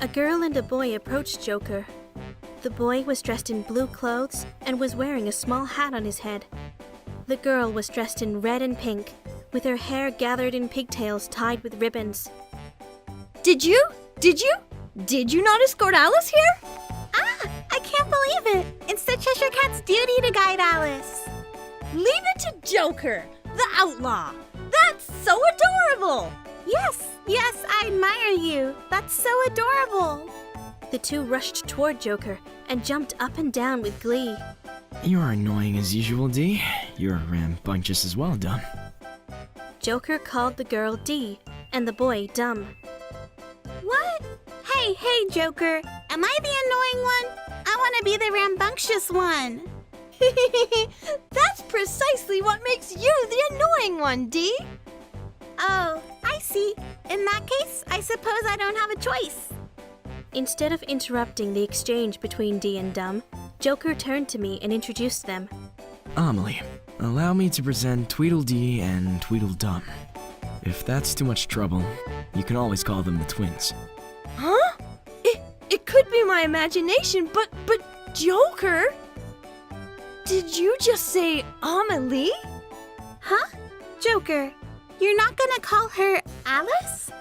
A girl and a boy approached Joker. The boy was dressed in blue clothes and was wearing a small hat on his head. The girl was dressed in red and pink, with her hair gathered in pigtails tied with ribbons. Did you not escort Alice here? Ah, I can't believe it. It's the Cheshire Cat's duty to guide Alice. Leave it to Joker, the outlaw. That's so adorable. Yes, I admire you. That's so adorable. The two rushed toward Joker and jumped up and down with glee. You're annoying as usual, Dee. You're rambunctious as well, Dum. Joker called the girl Dee and the boy Dum. What? Hey, Joker. Am I the annoying one? I want to be the rambunctious one. That's precisely what makes you the annoying one, Dee. Oh, I see. In that case, I suppose I don't have a choice. Instead of interrupting the exchange between Dee and Dum, Joker turned to me and introduced them. Amelie, allow me to present Tweedledee and Tweedledum. If that's too much trouble, you can always call them the twins. Huh? It could be my imagination, but Joker? Did you just say Amelie? Huh? Joker, you're not gonna call her Alice?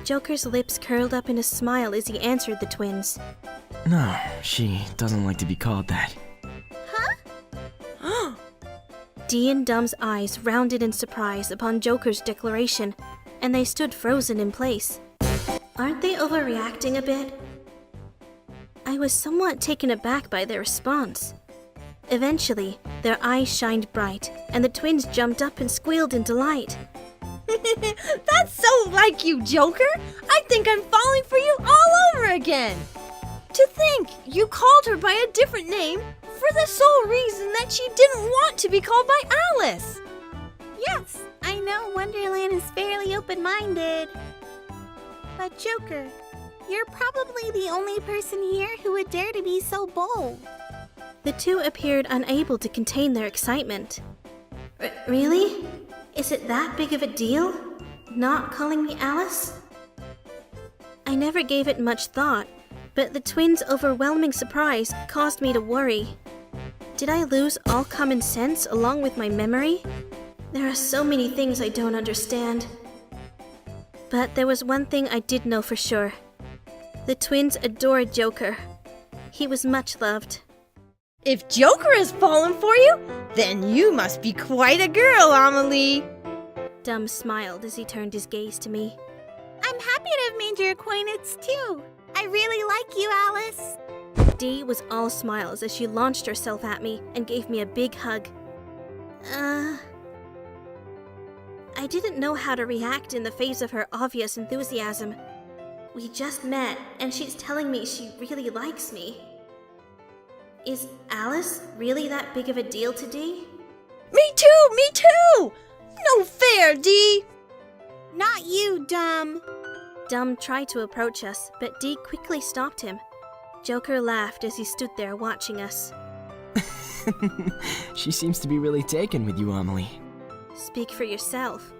Joker's lips curled up in a smile as he answered the twins. No, she doesn't like to be called that. Huh? Dee and Dum's eyes rounded in surprise upon Joker's declaration, and they stood frozen in place. Aren't they overreacting a bit? I was somewhat taken aback by their response. Eventually, their eyes shined bright, and the twins jumped up and squealed in delight. That's so like you, Joker. I think I'm falling for you all over again. To think you called her by a different name for the sole reason that she didn't want to be called by Alice. Yes, I know Wonderland is fairly open-minded. But Joker, you're probably the only person here who would dare to be so bold. The two appeared unable to contain their excitement. Really? Is it that big of a deal? Not calling me Alice? I never gave it much thought, but the twins' overwhelming surprise caused me to worry. Did I lose all common sense along with my memory? There are so many things I don't understand. But there was one thing I did know for sure. The twins adored Joker. He was much loved. If Joker has fallen for you, then you must be quite a girl, Amelie. Dum smiled as he turned his gaze to me. I'm happy to have made your acquaintance too. I really like you, Alice. Dee was all smiles as she launched herself at me and gave me a big hug. I didn't know how to react in the face of her obvious enthusiasm. We just met, and she's telling me she really likes me. Is Alice really that big of a deal to Dee? Me too! No fair, Dee! Not you, Dum. Dum tried to approach us, but Dee quickly stopped him. Joker laughed as he stood there watching us. She seems to be really taken with you, Amelie. Speak for yourself.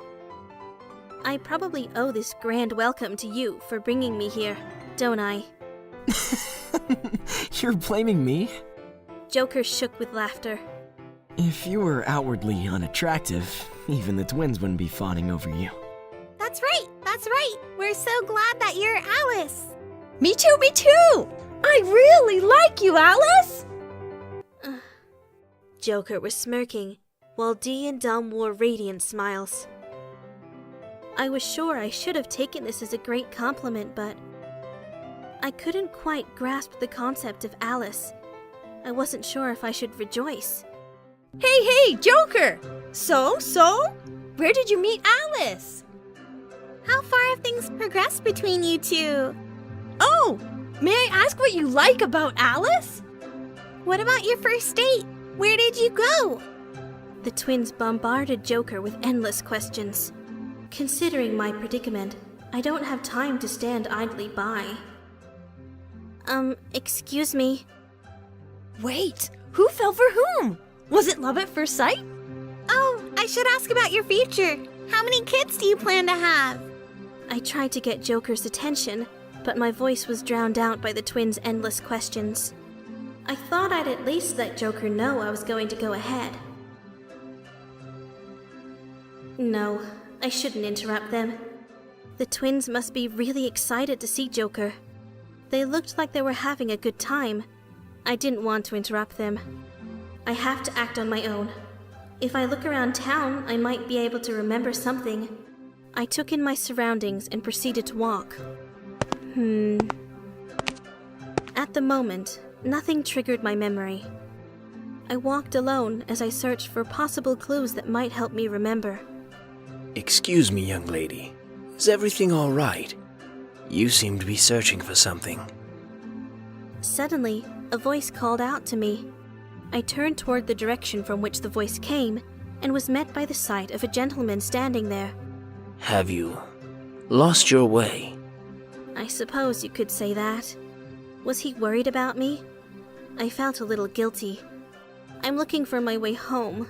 I probably owe this grand welcome to you for bringing me here, don't I? You're blaming me? Joker shook with laughter. If you were outwardly unattractive, even the twins wouldn't be fawning over you. That's right! We're so glad that you're Alice! Me too! I really like you, Alice! Joker was smirking, while Dee and Dum wore radiant smiles. I was sure I should have taken this as a great compliment, but I couldn't quite grasp the concept of Alice. I wasn't sure if I should rejoice. Hey, Joker! So? Where did you meet Alice? How far have things progressed between you two? Oh, may I ask what you like about Alice? What about your first date? Where did you go? The twins bombarded Joker with endless questions. Considering my predicament, I don't have time to stand idly by. Excuse me. Wait, who fell for whom? Was it love at first sight? Oh, I should ask about your future. How many kids do you plan to have? I tried to get Joker's attention, but my voice was drowned out by the twins' endless questions. I thought I'd at least let Joker know I was going to go ahead. No, I shouldn't interrupt them. The twins must be really excited to see Joker. They looked like they were having a good time. I didn't want to interrupt them. I have to act on my own. If I look around town, I might be able to remember something. I took in my surroundings and proceeded to walk. At the moment, nothing triggered my memory. I walked alone as I searched for possible clues that might help me remember. Excuse me, young lady. Is everything all right? You seem to be searching for something. Suddenly, a voice called out to me. I turned toward the direction from which the voice came and was met by the sight of a gentleman standing there. Have you lost your way? I suppose you could say that. Was he worried about me? I felt a little guilty. I'm looking for my way home.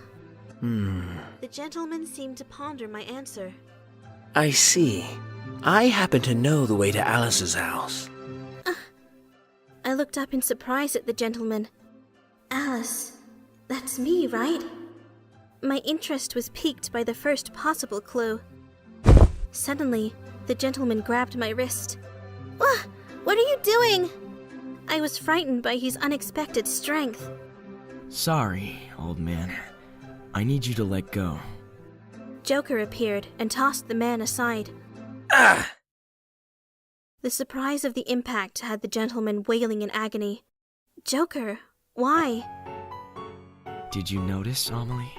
The gentleman seemed to ponder my answer. I see. I happen to know the way to Alice's house. I looked up in surprise at the gentleman. Alice, that's me, right? My interest was piqued by the first possible clue. Suddenly, the gentleman grabbed my wrist. What are you doing? I was frightened by his unexpected strength. Sorry, old man. I need you to let go. Joker appeared and tossed the man aside. Ah! The surprise of the impact had the gentleman wailing in agony. Joker, why? Did you notice, Amelie?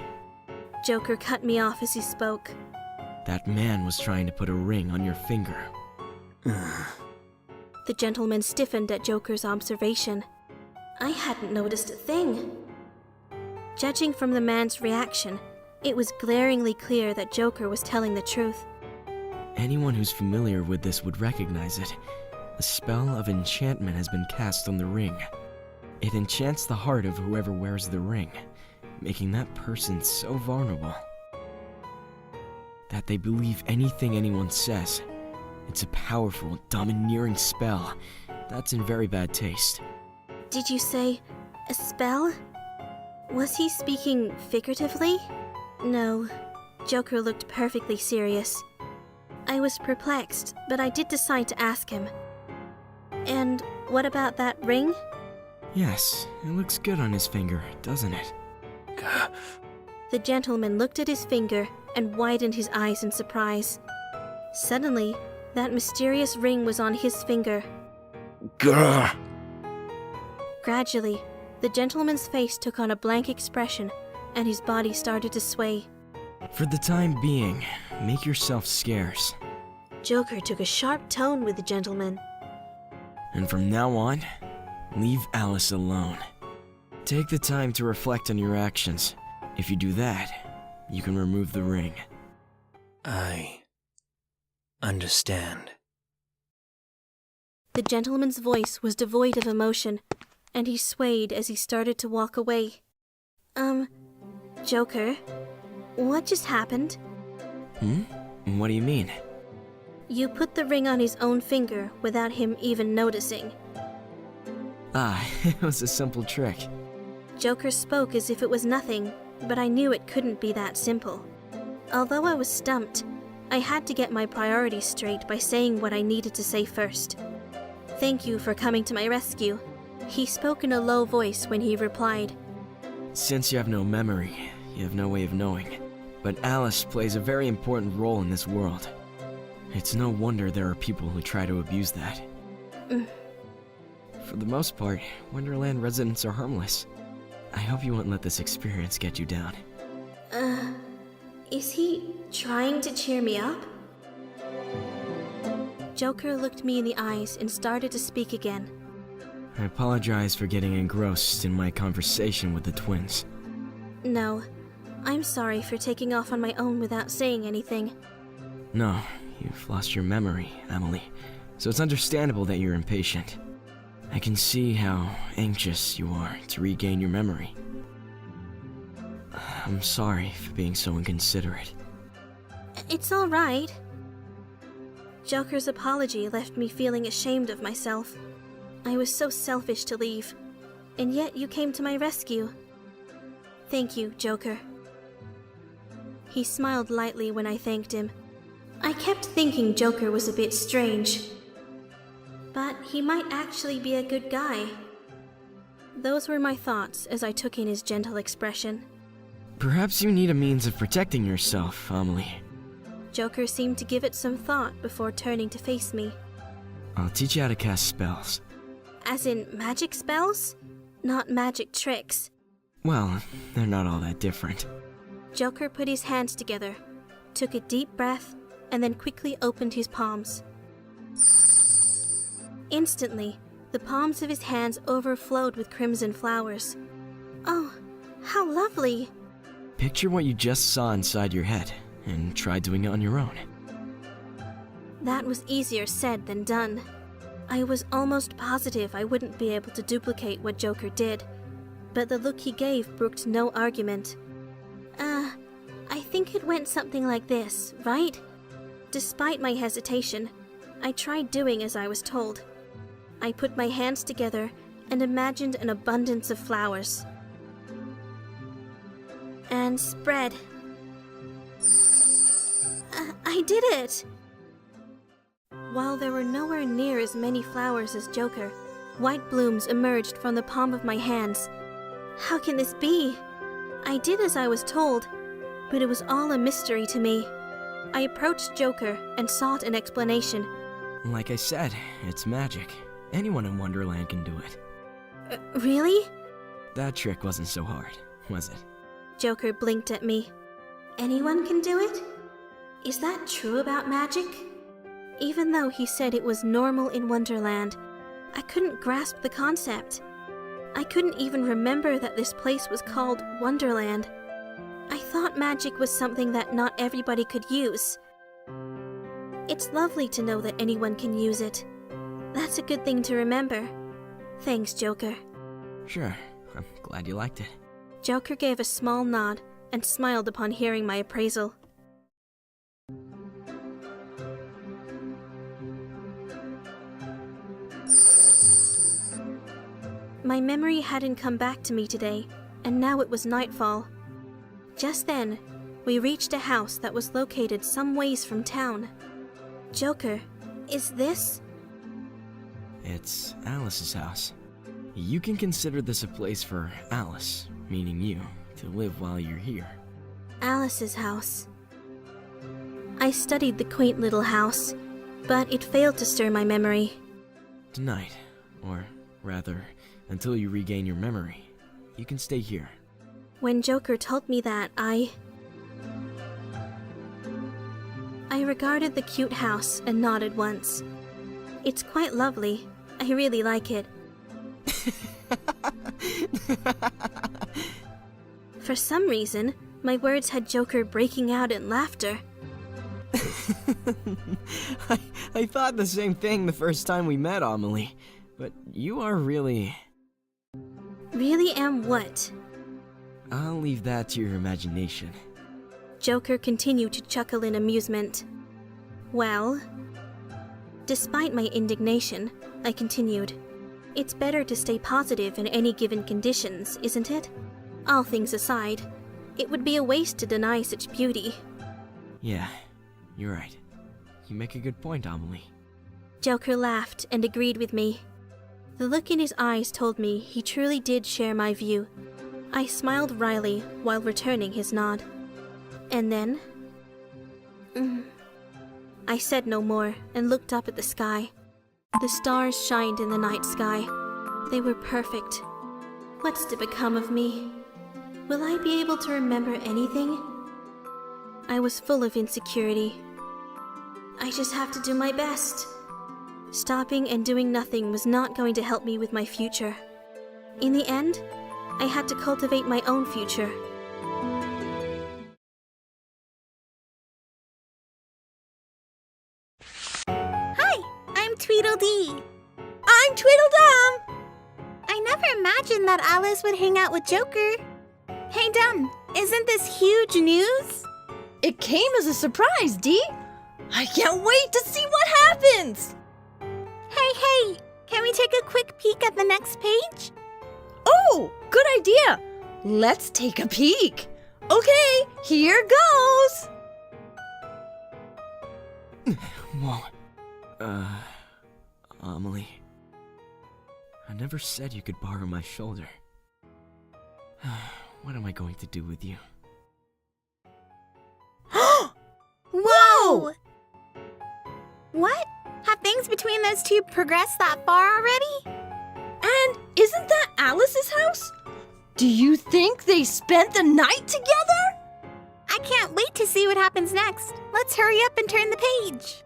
Joker cut me off as he spoke. That man was trying to put a ring on your finger. The gentleman stiffened at Joker's observation. I hadn't noticed a thing. Judging from the man's reaction, it was glaringly clear that Joker was telling the truth. Anyone who's familiar with this would recognize it. A spell of enchantment has been cast on the ring. It enchants the heart of whoever wears the ring, making that person so vulnerable that they believe anything anyone says. It's a powerful, domineering spell that's in very bad taste. Did you say a spell? Was he speaking figuratively? No. Joker looked perfectly serious. I was perplexed, but I did decide to ask him. And what about that ring? Yes, it looks good on his finger, doesn't it? The gentleman looked at his finger and widened his eyes in surprise. Suddenly, that mysterious ring was on his finger. Grr! Gradually, the gentleman's face took on a blank expression, and his body started to sway. For the time being, make yourself scarce. Joker took a sharp tone with the gentleman. And from now on, leave Alice alone. Take the time to reflect on your actions. If you do that, you can remove the ring. I understand. The gentleman's voice was devoid of emotion, and he swayed as he started to walk away. Joker, what just happened? What do you mean? You put the ring on his own finger without him even noticing. It was a simple trick. Joker spoke as if it was nothing, but I knew it couldn't be that simple. Although I was stumped, I had to get my priorities straight by saying what I needed to say first. Thank you for coming to my rescue. He spoke in a low voice when he replied. Since you have no memory, you have no way of knowing. But Alice plays a very important role in this world. It's no wonder there are people who try to abuse that. For the most part, Wonderland residents are harmless. I hope you won't let this experience get you down. Is he trying to cheer me up? Joker looked me in the eyes and started to speak again. I apologize for getting engrossed in my conversation with the twins. No, I'm sorry for taking off on my own without saying anything. No, you've lost your memory, Emily, so it's understandable that you're impatient. I can see how anxious you are to regain your memory. I'm sorry for being so inconsiderate. It's all right. Joker's apology left me feeling ashamed of myself. I was so selfish to leave, and yet you came to my rescue. Thank you, Joker. He smiled lightly when I thanked him. I kept thinking Joker was a bit strange, but he might actually be a good guy. Those were my thoughts as I took in his gentle expression. Perhaps you need a means of protecting yourself, Amelie. Joker seemed to give it some thought before turning to face me. I'll teach you how to cast spells. As in magic spells? Not magic tricks. Well, they're not all that different. Joker put his hands together, took a deep breath, and then quickly opened his palms. Instantly, the palms of his hands overflowed with crimson flowers. Oh, how lovely! Picture what you just saw inside your head, and try doing it on your own. That was easier said than done. I was almost positive I wouldn't be able to duplicate what Joker did, but the look he gave brooked no argument. I think it went something like this, right? Despite my hesitation, I tried doing as I was told. I put my hands together and imagined an abundance of flowers. And spread. I did it! While there were nowhere near as many flowers as Joker, white blooms emerged from the palm of my hands. How can this be? I did as I was told, but it was all a mystery to me. I approached Joker and sought an explanation. Like I said, it's magic. Anyone in Wonderland can do it. Really? That trick wasn't so hard, was it? Joker blinked at me. Anyone can do it? Is that true about magic? Even though he said it was normal in Wonderland, I couldn't grasp the concept. I couldn't even remember that this place was called Wonderland. I thought magic was something that not everybody could use. It's lovely to know that anyone can use it. That's a good thing to remember. Thanks, Joker. Sure, I'm glad you liked it. Joker gave a small nod and smiled upon hearing my appraisal. My memory hadn't come back to me today, and now it was nightfall. Just then, we reached a house that was located some ways from town. Joker, is this? It's Alice's house. You can consider this a place for Alice, meaning you, to live while you're here. Alice's house. I studied the quaint little house, but it failed to stir my memory. Tonight, or rather, until you regain your memory, you can stay here. When Joker told me that, I regarded the cute house and nodded once. It's quite lovely. I really like it. For some reason, my words had Joker breaking out in laughter. I thought the same thing the first time we met, Amelie. But you are really... Really am what? I'll leave that to your imagination. Joker continued to chuckle in amusement. Well, despite my indignation, I continued. It's better to stay positive in any given conditions, isn't it? All things aside, it would be a waste to deny such beauty. Yeah, you're right. You make a good point, Amelie. Joker laughed and agreed with me. The look in his eyes told me he truly did share my view. I smiled wryly while returning his nod. And then... I said no more and looked up at the sky. The stars shined in the night sky. They were perfect. What's to become of me? Will I be able to remember anything? I was full of insecurity. I just have to do my best. Stopping and doing nothing was not going to help me with my future. In the end, I had to cultivate my own future. Hi, I'm Tweedledee. I'm Tweedledum! I never imagined that Alice would hang out with Joker. Hey Dum, isn't this huge news? It came as a surprise, Dee. I can't wait to see what happens! Hey, can we take a quick peek at the next page? Oh, good idea! Let's take a peek. Okay, here goes! Whoa. Amelie. I never said you could borrow my shoulder. What am I going to do with you? Whoa! What? Have things between those two progressed that far already? And isn't that Alice's house? Do you think they spent the night together? I can't wait to see what happens next. Let's hurry up and turn the page.